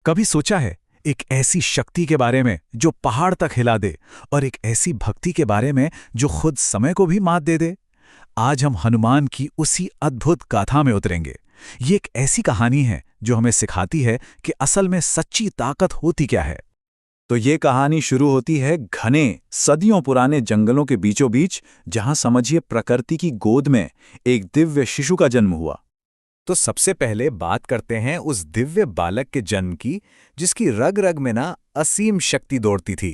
कभी सोचा है एक ऐसी शक्ति के बारे में जो पहाड़ तक हिला दे, और एक ऐसी भक्ति के बारे में जो खुद समय को भी मात दे दे? आज हम हनुमान की उसी अद्भुत गाथा में उतरेंगे। ये एक ऐसी कहानी है जो हमें सिखाती है कि असल में सच्ची ताकत होती क्या है। तो ये कहानी शुरू होती है घने सदियों पुराने जंगलों के बीचों बीच, जहां समझिए प्रकृति की गोद में एक दिव्य शिशु का जन्म हुआ। तो सबसे पहले बात करते हैं उस दिव्य बालक के जन्म की, जिसकी रग रग में ना असीम शक्ति दौड़ती थी।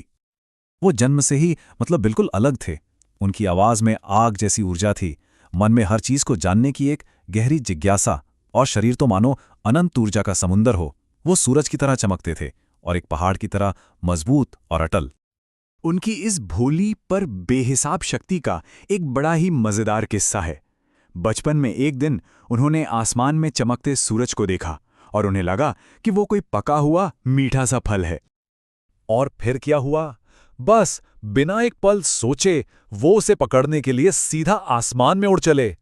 वो जन्म से ही बिल्कुल अलग थे। उनकी आवाज में आग जैसी ऊर्जा थी, मन में हर चीज को जानने की एक गहरी जिज्ञासा, और शरीर तो मानो अनंत ऊर्जा का समुंदर हो। वो सूरज की तरह चमकते थे और एक पहाड़ की तरह मजबूत और अटल। उनकी इस भोली पर बेहिसाब शक्ति का एक बड़ा ही मजेदार किस्सा है। बचपन में एक दिन उन्होंने आसमान में चमकते सूरज को देखा और उन्हें लगा कि वो कोई पका हुआ मीठा सा फल है। और फिर क्या हुआ? बस बिना एक पल सोचे वो उसे पकड़ने के लिए सीधा आसमान में उड़ चले।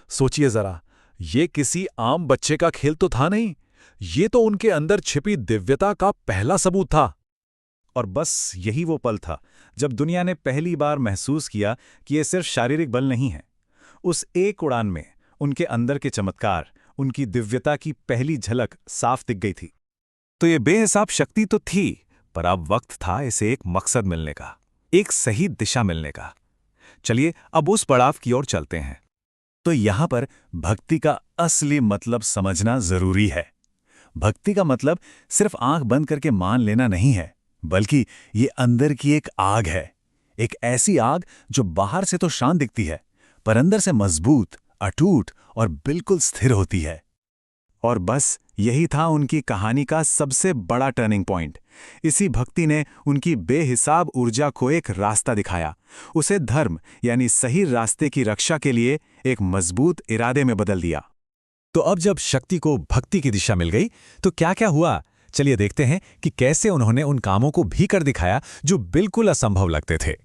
सोचिए जरा, ये किसी आम बच्चे का खेल तो था नहीं, ये तो उनके अंदर छिपी दिव्यता का पहला सबूत था। और बस यही वो पल था जब दुनिया ने पहली बार महसूस किया कि ये सिर्फ शारीरिक बल नहीं है। उस एक उड़ान में उनके अंदर के चमत्कार, उनकी दिव्यता की पहली झलक साफ दिख गई थी। तो ये बेहिसाब शक्ति तो थी, पर अब वक्त था इसे एक मकसद मिलने का, एक सही दिशा मिलने का। चलिए अब उस पड़ाव की ओर चलते हैं। तो यहां पर भक्ति का असली मतलब समझना जरूरी है। भक्ति का मतलब सिर्फ आंख बंद करके मान लेना नहीं है, बल्कि ये अंदर की एक आग है। एक ऐसी आग जो बाहर से तो शांत दिखती है, पर अंदर से मजबूत, अटूट और बिल्कुल स्थिर होती है। और बस यही था उनकी कहानी का सबसे बड़ा टर्निंग पॉइंट। इसी भक्ति ने उनकी बेहिसाब ऊर्जा को एक रास्ता दिखाया, उसे धर्म यानी सही रास्ते की रक्षा के लिए एक मजबूत इरादे में बदल दिया। तो अब जब शक्ति को भक्ति की दिशा मिल गई, तो क्या क्या हुआ? चलिए देखते हैं कि कैसे उन्होंने उन कामों को भी कर दिखाया जो बिल्कुल असंभव लगते थे।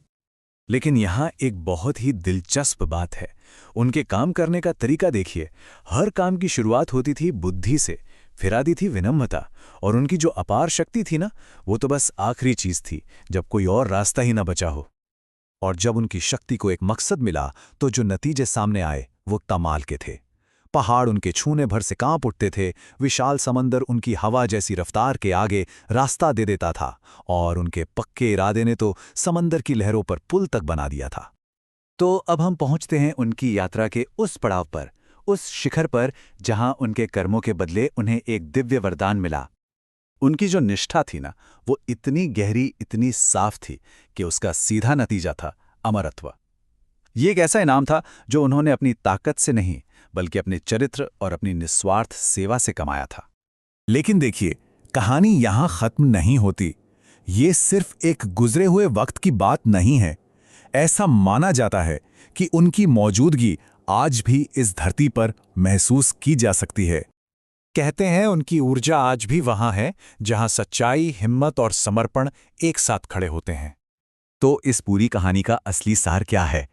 लेकिन यहाँ एक बहुत ही दिलचस्प बात है। उनके काम करने का तरीका देखिए। हर काम की शुरुआत होती थी बुद्धि से, फिर आती थी विनम्रता, और उनकी जो अपार शक्ति थी ना, वो तो बस आखिरी चीज थी, जब कोई और रास्ता ही ना बचा हो। और जब उनकी शक्ति को एक मकसद मिला, तो जो नतीजे सामने आए वो कमाल के थे। पहाड़ उनके छूने भर से कांप उठते थे, विशाल समंदर उनकी हवा जैसी रफ्तार के आगे रास्ता दे देता था, और उनके पक्के इरादे ने तो समंदर की लहरों पर पुल तक बना दिया था। तो अब हम पहुंचते हैं उनकी यात्रा के उस पड़ाव पर, उस शिखर पर जहां उनके कर्मों के बदले उन्हें एक दिव्य वरदान मिला। उनकी जो निष्ठा थी ना, वो इतनी गहरी, इतनी साफ थी कि उसका सीधा नतीजा था अमरत्व। ये एक ऐसा इनाम था जो उन्होंने अपनी ताकत से नहीं, बल्कि अपने चरित्र और अपनी निस्वार्थ सेवा से कमाया था। लेकिन देखिए, कहानी यहां खत्म नहीं होती। ये सिर्फ एक गुजरे हुए वक्त की बात नहीं है। ऐसा माना जाता है कि उनकी मौजूदगी आज भी इस धरती पर महसूस की जा सकती है। कहते हैं उनकी ऊर्जा आज भी वहां है जहां सच्चाई, हिम्मत और समर्पण एक साथ खड़े होते हैं। तो इस पूरी कहानी का असली सार क्या है?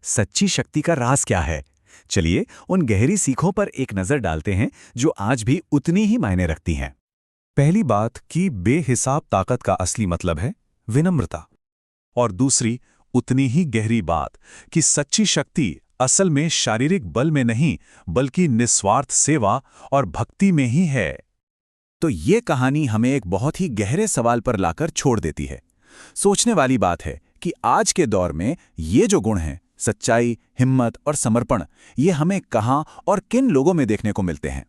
सच्ची शक्ति का राज क्या है? चलिए उन गहरी सीखों पर एक नजर डालते हैं जो आज भी उतनी ही मायने रखती हैं। पहली बात कि बेहिसाब ताकत का असली मतलब है विनम्रता। और दूसरी, उतनी ही गहरी बात कि सच्ची शक्ति असल में शारीरिक बल में नहीं, बल्कि निस्वार्थ सेवा और भक्ति में ही है। तो ये कहानी हमें एक बहुत ही गहरे सवाल पर लाकर छोड़ देती है। सोचने वाली बात है कि आज के दौर में ये जो गुण हैं, सच्चाई, हिम्मत और समर्पण, ये हमें कहाँ और किन लोगों में देखने को मिलते हैं?